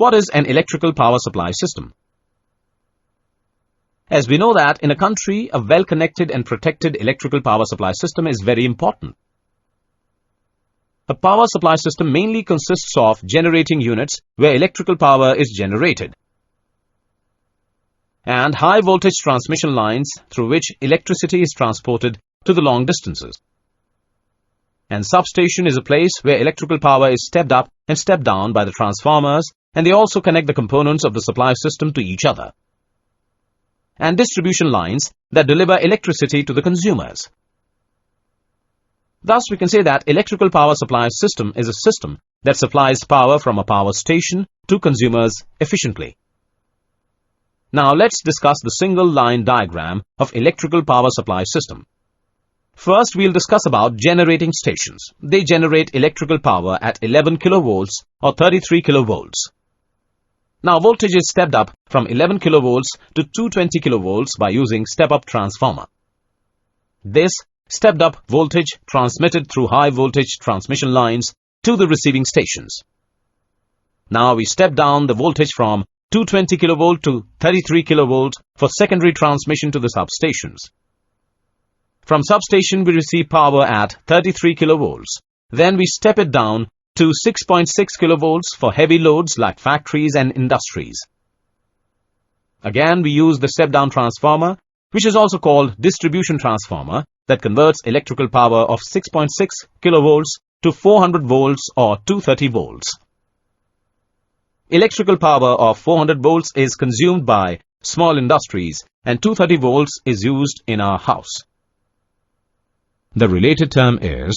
What is an electrical power supply system? As we know that in a country, a well-connected and protected electrical power supply system is very important. A power supply system mainly consists of generating units where electrical power is generated, and high voltage transmission lines through which electricity is transported to the long distances. And substation is a place where electrical power is stepped up and stepped down by the transformers, and they also connect the components of the supply system to each other. And distribution lines that deliver electricity to the consumers. Thus, we can say that electrical power supply system is a system that supplies power from a power station to consumers efficiently. Now, let's discuss the single line diagram of electrical power supply system. First, we'll discuss about generating stations. They generate electrical power at 11 kilovolts or 33 kilovolts. Now, voltage is stepped up from 11 kilovolts to 220 kilovolts by using step-up transformer. This stepped-up voltage transmitted through high voltage transmission lines to the receiving stations. Now, we step down the voltage from 220 kilovolt to 33 kilovolt for secondary transmission to the substations. From substation, we receive power at 33 kilovolts. Then we step it down to 6.6 kilovolts for heavy loads like factories and industries. Again, we use the step-down transformer, which is also called distribution transformer, that converts electrical power of 6.6 kilovolts to 400 volts or 230 volts. Electrical power of 400 volts is consumed by small industries and 230 volts is used in our house. The related term is